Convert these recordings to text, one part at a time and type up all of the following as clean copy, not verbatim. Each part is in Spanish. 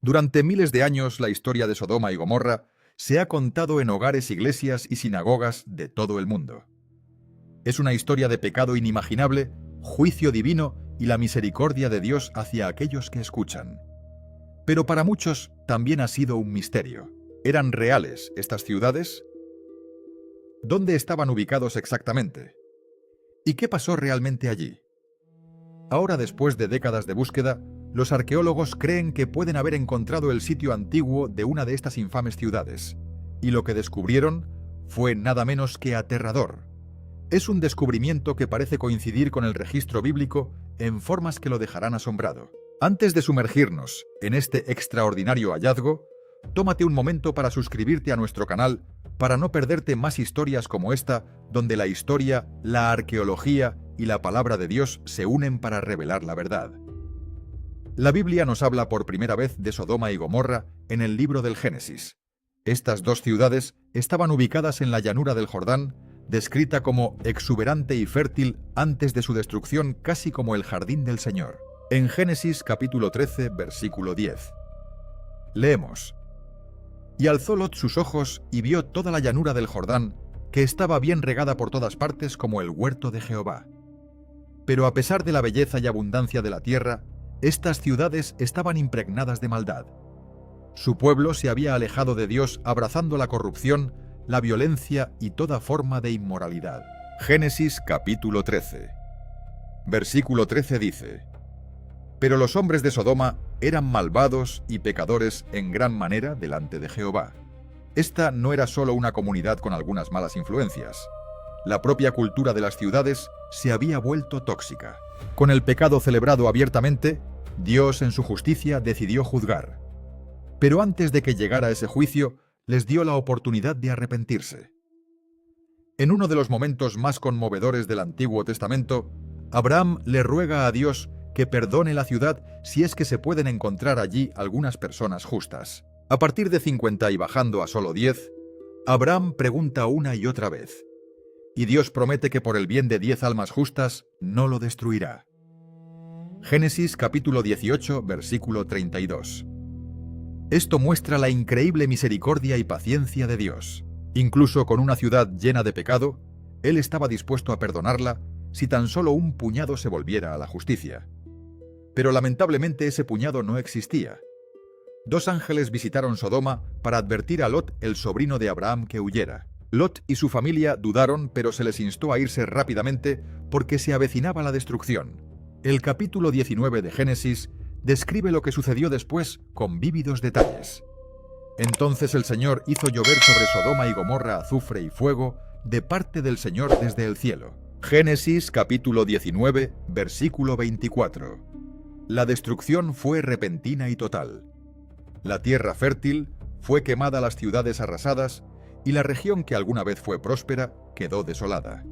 Durante miles de años, la historia de Sodoma y Gomorra se ha contado en hogares, iglesias y sinagogas de todo el mundo. Es una historia de pecado inimaginable, juicio divino y la misericordia de Dios hacia aquellos que escuchan. Pero para muchos también ha sido un misterio. ¿Eran reales estas ciudades? ¿Dónde estaban ubicados exactamente? ¿Y qué pasó realmente allí? Ahora, después de décadas de búsqueda, los arqueólogos creen que pueden haber encontrado el sitio antiguo de una de estas infames ciudades, y lo que descubrieron fue nada menos que aterrador. Es un descubrimiento que parece coincidir con el registro bíblico en formas que lo dejarán asombrado. Antes de sumergirnos en este extraordinario hallazgo, tómate un momento para suscribirte a nuestro canal para no perderte más historias como esta, donde la historia, la arqueología y la palabra de Dios se unen para revelar la verdad. La Biblia nos habla por primera vez de Sodoma y Gomorra en el libro del Génesis. Estas dos ciudades estaban ubicadas en la llanura del Jordán, descrita como exuberante y fértil antes de su destrucción, casi como el jardín del Señor. En Génesis capítulo 13, versículo 10. Leemos: Y alzó Lot sus ojos y vio toda la llanura del Jordán, que estaba bien regada por todas partes como el huerto de Jehová. Pero a pesar de la belleza y abundancia de la tierra, estas ciudades estaban impregnadas de maldad. Su pueblo se había alejado de Dios, abrazando la corrupción, la violencia y toda forma de inmoralidad. Génesis capítulo 13. Versículo 13 dice: Pero los hombres de Sodoma eran malvados y pecadores en gran manera delante de Jehová. Esta no era solo una comunidad con algunas malas influencias. La propia cultura de las ciudades se había vuelto tóxica. Con el pecado celebrado abiertamente, Dios en su justicia decidió juzgar. Pero antes de que llegara ese juicio, les dio la oportunidad de arrepentirse. En uno de los momentos más conmovedores del Antiguo Testamento, Abraham le ruega a Dios que perdone la ciudad si es que se pueden encontrar allí algunas personas justas. A partir de 50 y bajando a solo 10, Abraham pregunta una y otra vez, y Dios promete que por el bien de 10 almas justas no lo destruirá. Génesis capítulo 18, versículo 32. Esto muestra la increíble misericordia y paciencia de Dios. Incluso con una ciudad llena de pecado, Él estaba dispuesto a perdonarla si tan solo un puñado se volviera a la justicia. Pero lamentablemente ese puñado no existía. 2 ángeles visitaron Sodoma para advertir a Lot, el sobrino de Abraham, que huyera. Lot y su familia dudaron, pero se les instó a irse rápidamente porque se avecinaba la destrucción. El capítulo 19 de Génesis describe lo que sucedió después con vívidos detalles. Entonces el Señor hizo llover sobre Sodoma y Gomorra azufre y fuego de parte del Señor desde el cielo. Génesis capítulo 19, versículo 24. La destrucción fue repentina y total. La tierra fértil fue quemada, las ciudades arrasadas, y la región que alguna vez fue próspera quedó desolada.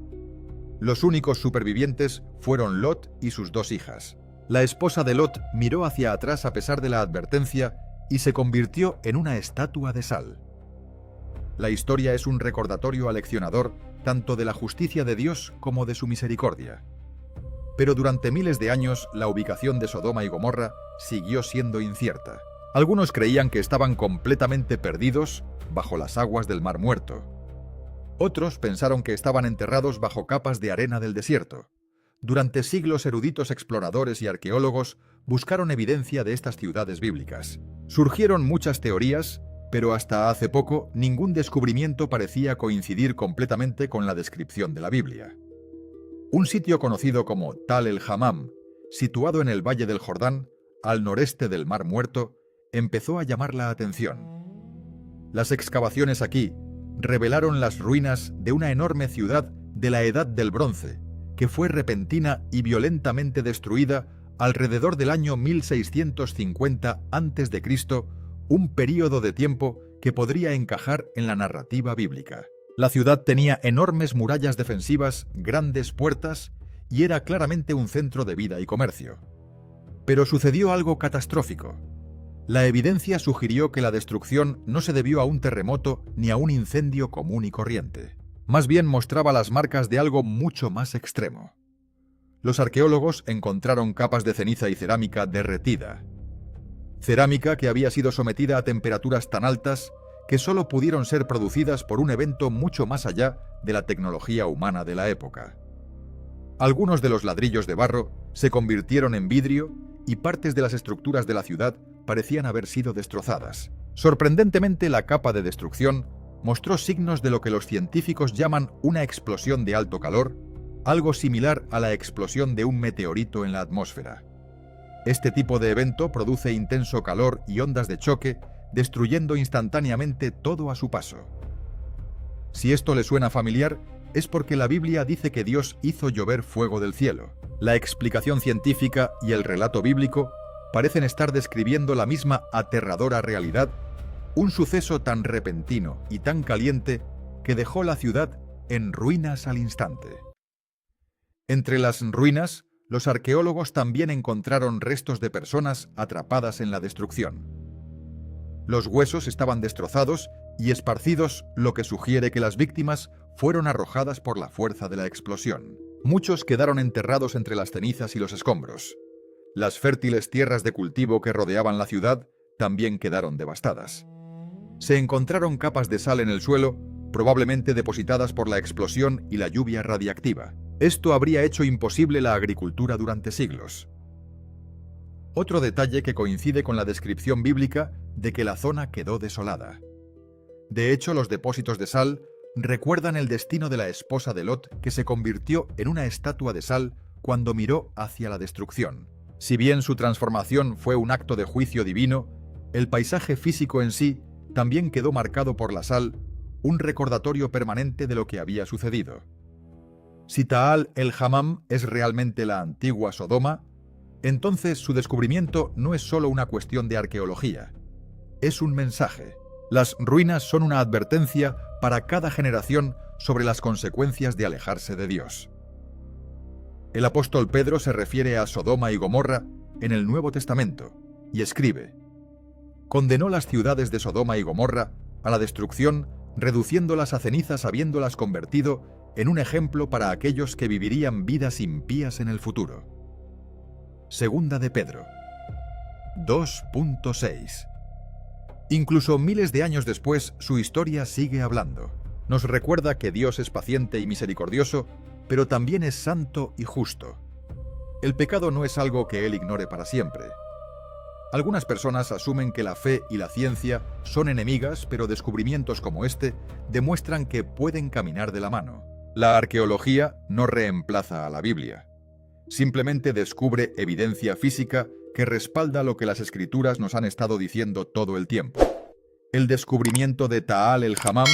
Los únicos supervivientes fueron Lot y sus 2 hijas. La esposa de Lot miró hacia atrás a pesar de la advertencia y se convirtió en una estatua de sal. La historia es un recordatorio aleccionador tanto de la justicia de Dios como de su misericordia. Pero durante miles de años la ubicación de Sodoma y Gomorra siguió siendo incierta. Algunos creían que estaban completamente perdidos bajo las aguas del Mar Muerto. Otros pensaron que estaban enterrados bajo capas de arena del desierto. Durante siglos, eruditos exploradores y arqueólogos buscaron evidencia de estas ciudades bíblicas. Surgieron muchas teorías, pero hasta hace poco ningún descubrimiento parecía coincidir completamente con la descripción de la Biblia. Un sitio conocido como Tal el Hammam, situado en el Valle del Jordán, al noreste del Mar Muerto, empezó a llamar la atención. Las excavaciones aquí revelaron las ruinas de una enorme ciudad de la Edad del Bronce, que fue repentina y violentamente destruida alrededor del año 1650 a.C., un período de tiempo que podría encajar en la narrativa bíblica. La ciudad tenía enormes murallas defensivas, grandes puertas, y era claramente un centro de vida y comercio. Pero sucedió algo catastrófico. La evidencia sugirió que la destrucción no se debió a un terremoto ni a un incendio común y corriente. Más bien mostraba las marcas de algo mucho más extremo. Los arqueólogos encontraron capas de ceniza y cerámica derretida. cerámica que había sido sometida a temperaturas tan altas que solo pudieron ser producidas por un evento mucho más allá de la tecnología humana de la época. Algunos de los ladrillos de barro se convirtieron en vidrio y partes de las estructuras de la ciudad parecían haber sido destrozadas. Sorprendentemente, la capa de destrucción mostró signos de lo que los científicos llaman una explosión de alto calor, algo similar a la explosión de un meteorito en la atmósfera. Este tipo de evento produce intenso calor y ondas de choque, destruyendo instantáneamente todo a su paso. Si esto le suena familiar, es porque la Biblia dice que Dios hizo llover fuego del cielo. La explicación científica y el relato bíblico parecen estar describiendo la misma aterradora realidad, un suceso tan repentino y tan caliente que dejó la ciudad en ruinas al instante. Entre las ruinas, los arqueólogos también encontraron restos de personas atrapadas en la destrucción. Los huesos estaban destrozados y esparcidos, lo que sugiere que las víctimas fueron arrojadas por la fuerza de la explosión. Muchos quedaron enterrados entre las cenizas y los escombros. Las fértiles tierras de cultivo que rodeaban la ciudad también quedaron devastadas. Se encontraron capas de sal en el suelo, probablemente depositadas por la explosión y la lluvia radiactiva. Esto habría hecho imposible la agricultura durante siglos. Otro detalle que coincide con la descripción bíblica de que la zona quedó desolada. De hecho, los depósitos de sal recuerdan el destino de la esposa de Lot, que se convirtió en una estatua de sal cuando miró hacia la destrucción. Si bien su transformación fue un acto de juicio divino, el paisaje físico en sí también quedó marcado por la sal, un recordatorio permanente de lo que había sucedido. Si Taal el-Hammam es realmente la antigua Sodoma, entonces su descubrimiento no es solo una cuestión de arqueología, es un mensaje. Las ruinas son una advertencia para cada generación sobre las consecuencias de alejarse de Dios. El apóstol Pedro se refiere a Sodoma y Gomorra en el Nuevo Testamento y escribe: «Condenó las ciudades de Sodoma y Gomorra a la destrucción, reduciéndolas a cenizas habiéndolas convertido en un ejemplo para aquellos que vivirían vidas impías en el futuro». Segunda de Pedro 2.6. Incluso miles de años después, su historia sigue hablando. Nos recuerda que Dios es paciente y misericordioso, pero también es santo y justo. El pecado no es algo que Él ignore para siempre. Algunas personas asumen que la fe y la ciencia son enemigas, pero descubrimientos como este demuestran que pueden caminar de la mano. La arqueología no reemplaza a la Biblia. Simplemente descubre evidencia física que respalda lo que las escrituras nos han estado diciendo todo el tiempo. El descubrimiento de Taal el-Hammam,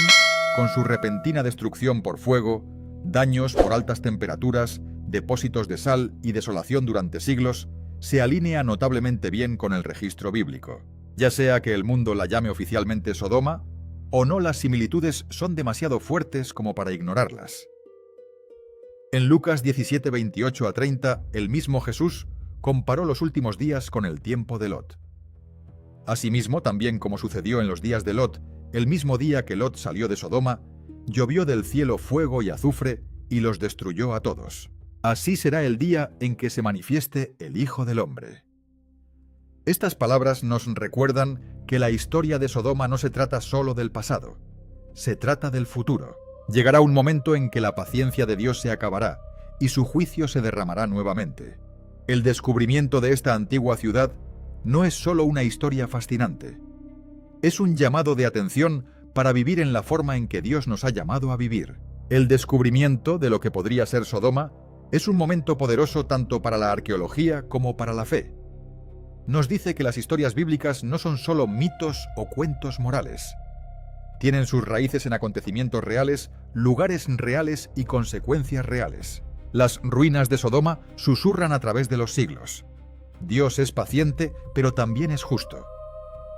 con su repentina destrucción por fuego, daños por altas temperaturas, depósitos de sal y desolación durante siglos, se alinea notablemente bien con el registro bíblico. Ya sea que el mundo la llame oficialmente Sodoma, o no, las similitudes son demasiado fuertes como para ignorarlas. En Lucas 17:28-30, el mismo Jesús comparó los últimos días con el tiempo de Lot. Asimismo, también como sucedió en los días de Lot, el mismo día que Lot salió de Sodoma, llovió del cielo fuego y azufre y los destruyó a todos. Así será el día en que se manifieste el Hijo del Hombre. Estas palabras nos recuerdan que la historia de Sodoma no se trata solo del pasado, se trata del futuro. Llegará un momento en que la paciencia de Dios se acabará y su juicio se derramará nuevamente. El descubrimiento de esta antigua ciudad no es solo una historia fascinante. Es un llamado de atención para vivir en la forma en que Dios nos ha llamado a vivir. El descubrimiento de lo que podría ser Sodoma es un momento poderoso tanto para la arqueología como para la fe. Nos dice que las historias bíblicas no son solo mitos o cuentos morales. Tienen sus raíces en acontecimientos reales, lugares reales y consecuencias reales. Las ruinas de Sodoma susurran a través de los siglos. Dios es paciente, pero también es justo.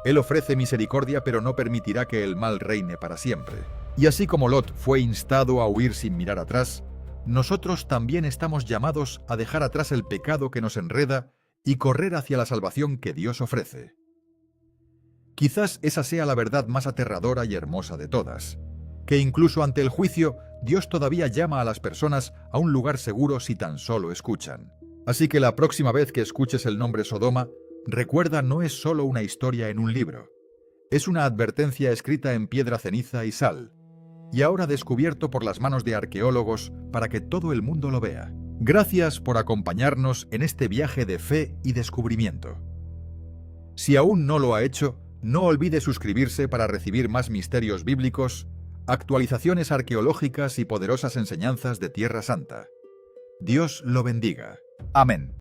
Él ofrece misericordia, pero no permitirá que el mal reine para siempre. Y así como Lot fue instado a huir sin mirar atrás, nosotros también estamos llamados a dejar atrás el pecado que nos enreda y correr hacia la salvación que Dios ofrece. Quizás esa sea la verdad más aterradora y hermosa de todas, que incluso ante el juicio, Dios todavía llama a las personas a un lugar seguro si tan solo escuchan. Así que la próxima vez que escuches el nombre Sodoma, recuerda, no es solo una historia en un libro. Es una advertencia escrita en piedra ceniza y sal, y ahora descubierto por las manos de arqueólogos para que todo el mundo lo vea. Gracias por acompañarnos en este viaje de fe y descubrimiento. Si aún no lo ha hecho, no olvide suscribirse para recibir más misterios bíblicos, actualizaciones arqueológicas y poderosas enseñanzas de Tierra Santa. Dios lo bendiga. Amén.